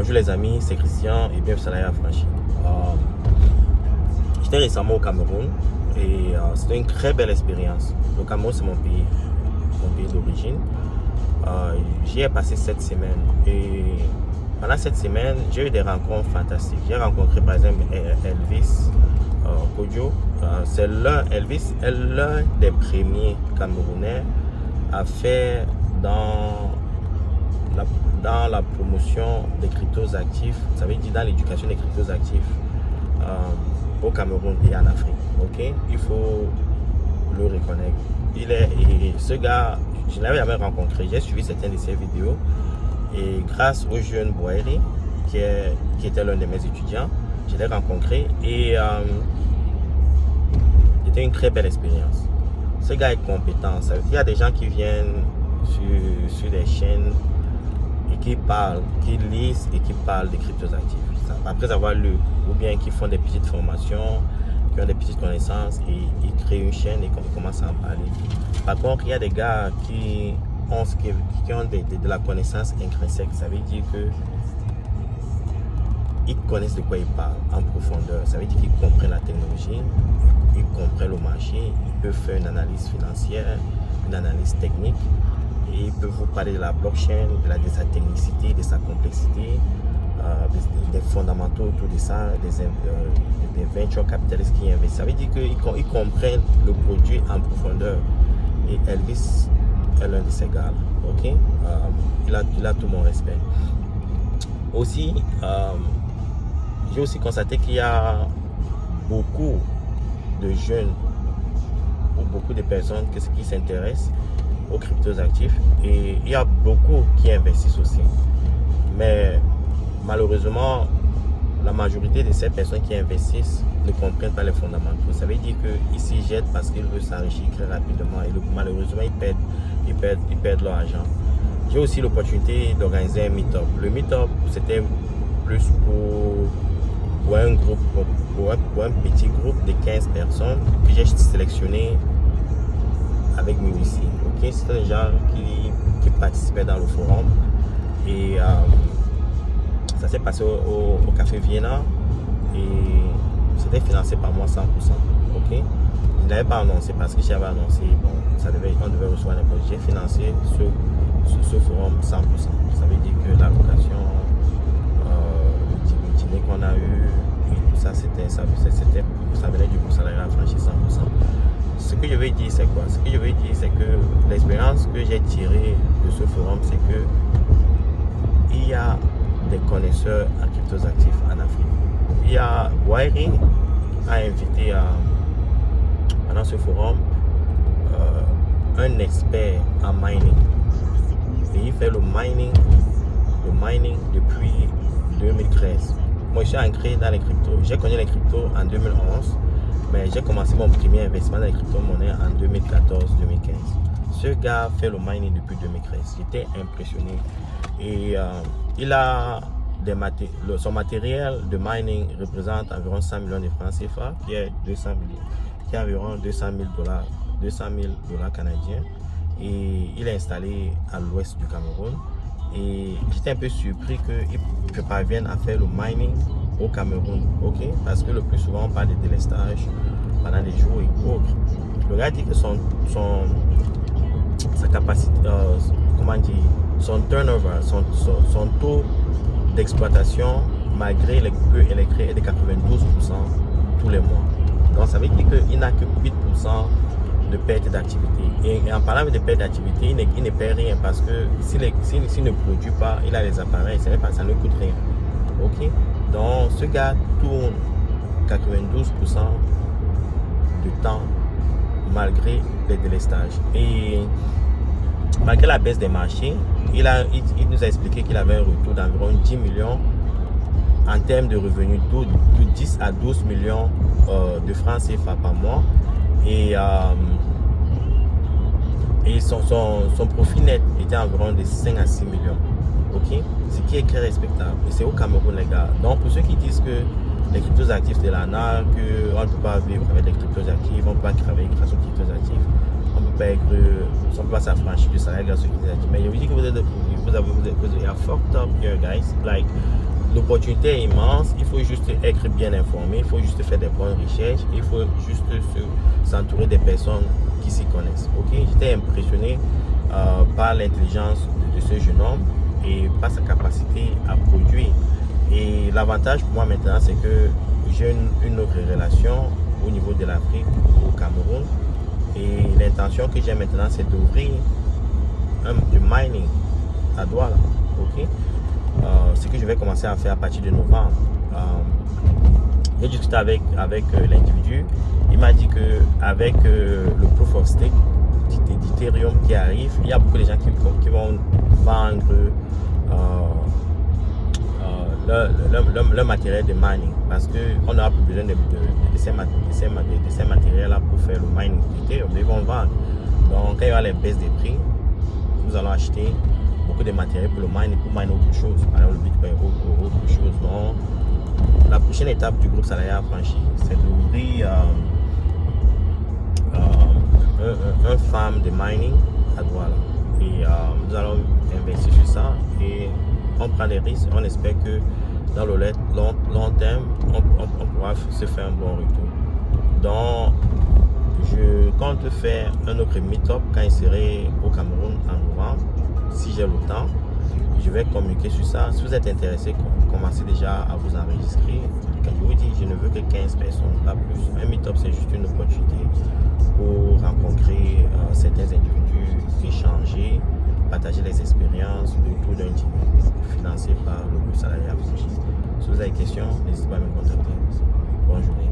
Bonjour les amis, c'est Christian et bienvenue sur Salarié Affranchi. J'étais récemment au Cameroun et c'était une très belle expérience. Le Cameroun, c'est mon pays d'origine. J'y ai passé 7 semaines et pendant cette semaine, j'ai eu des rencontres fantastiques. J'ai rencontré par exemple Elvis Kodjo. Elvis est l'un des premiers Camerounais à faire dans la promotion des cryptos actifs, ça veut dire dans l'éducation des cryptos actifs au Cameroun et en Afrique. Ok, il faut le reconnaître. Ce gars, je ne l'avais jamais rencontré. J'ai suivi certaines de ses vidéos et grâce au jeune Boeri qui était l'un de mes étudiants, je l'ai rencontré et c'était une très belle expérience. Ce gars est compétent. Il y a des gens qui viennent sur des chaînes et qui parlent, qui lisent et qui parlent des cryptos actifs. Après avoir lu, ou bien qui font des petites formations, qui ont des petites connaissances et ils créent une chaîne et ils commencent à en parler. Par contre, il y a des gars qui ont de la connaissance intrinsèque. Ça veut dire que ils connaissent de quoi ils parlent en profondeur. Ça veut dire qu'ils comprennent la technologie, ils comprennent le marché, ils peuvent faire une analyse financière, une analyse technique. Et ils peuvent vous parler de la blockchain, de sa technicité, de sa complexité, des fondamentaux autour de ça, des venture capitalistes qui investissent. Ça veut dire qu'ils comprennent le produit en profondeur. Et Elvis est l'un de ces gars. Okay? Il a tout mon respect. Aussi, j'ai aussi constaté qu'il y a beaucoup de jeunes ou beaucoup de personnes qui s'intéressent aux cryptos actifs et il y a beaucoup qui investissent aussi, mais malheureusement la majorité de ces personnes qui investissent ne comprennent pas les fondamentaux. Ça veut dire qu'ils s'y jettent parce qu'ils veulent s'enrichir très rapidement et malheureusement ils perdent leur argent. J'ai aussi l'opportunité d'organiser un meet-up. Le meet-up c'était plus pour un groupe, pour un petit groupe de 15 personnes que j'ai sélectionné avec Minusi. Okay? C'était des gens qui participaient dans le forum et ça s'est passé au Café Vienna et c'était financé par moi 100%. Okay? Je ne l'avais pas annoncé parce que j'avais annoncé on devait recevoir un projet. J'ai financé ce forum 100%. Ça veut dire que la location, le dîner qu'on a eu et tout ça, ça venait du Salarié Affranchi 100%. Ce que je veux dire, c'est quoi? Ce que je veux dire, c'est que l'expérience que j'ai tirée de ce forum, c'est que il y a des connaisseurs en cryptos actifs en Afrique. Il y a Boeri a invité pendant ce forum un expert en mining. Et il fait le mining depuis 2013. Moi, je suis ancré dans les cryptos. J'ai connu les cryptos en 2011. Mais j'ai commencé mon premier investissement dans les crypto-monnaies en 2014-2015. Ce gars fait le mining depuis 2013. J'étais impressionné. Et son matériel de mining représente environ 100 millions de francs CFA, qui est environ 200 000 dollars canadiens. Et il est installé à l'ouest du Cameroun. Et j'étais un peu surpris qu'il parvienne à faire le mining au Cameroun, ok? Parce que le plus souvent on parle de délestage pendant les jours et autres. Le gars dit que sa capacité, son turnover, son taux d'exploitation malgré les coupures électriques est de 92% tous les mois. Donc ça veut dire qu'il n'a que 8% de perte d'activité. Et en parlant de perte d'activité, il ne perd rien parce que s'il ne produit pas, il a les appareils, ça ne coûte rien. Ok? Donc ce gars tourne 92% du temps malgré les délestages. Et malgré la baisse des marchés, il nous a expliqué qu'il avait un retour d'environ 10 millions en termes de revenus, de 10 à 12 millions de francs CFA par mois. Et son profit net était environ de 5 à 6 millions. Ok, ce qui est très respectable. Et c'est au Cameroun, les gars. Donc, pour ceux qui disent que les cryptos actifs de l'ANA, qu'on ne peut pas vivre avec les cryptos actifs, on ne peut pas travailler grâce aux cryptos actifs, on ne peut pas être, on peut pas s'affranchir du salaire grâce aux cryptos actifs. Mais je vous dis que vous êtes fucked up here, guys. Like, l'opportunité est immense, il faut juste être bien informé, il faut juste faire des bonnes recherches, il faut juste s'entourer des personnes qui s'y connaissent. Ok, j'étais impressionné par l'intelligence de ce jeune homme et par sa capacité à produire. Et l'avantage pour moi maintenant, c'est que j'ai une autre relation au niveau de l'Afrique, au Cameroun. Et l'intention que j'ai maintenant, c'est d'ouvrir du mining à Douala. Ok, ce que je vais commencer à faire à partir de novembre. J'ai discuté avec l'individu. Il m'a dit qu'avec le proof of stake d'Ethereum qui arrive, il y a beaucoup de gens qui vont vendre le matériel de mining parce qu'on n'aura plus besoin de ces matériels-là pour faire le mining d'Ethereum. Ils vont vendre. Donc, quand il y aura les baisses des prix, nous allons acheter beaucoup de matériel pour le miner, pour miner autre chose, par exemple le Bitcoin ou autre chose. Donc, la prochaine étape du groupe Salaya à franchir, c'est d'ouvrir un farm de mining à Douala. Et nous allons investir sur ça et on prend des risques. On espère que dans le long terme, on pourra se faire un bon retour. Donc, je compte faire un autre meet-up quand il serait au Cameroun en novembre. Si j'ai le temps, je vais communiquer sur ça. Si vous êtes intéressé, commencez déjà à vous enregistrer. Quand je vous dis, je ne veux que 15 personnes, pas plus. Un meet-up, c'est juste une opportunité pour rencontrer certains individus, échanger, partager les expériences autour d'un team financé par le groupe Salaya. Si vous avez des questions, n'hésitez pas à me contacter. Bonne journée.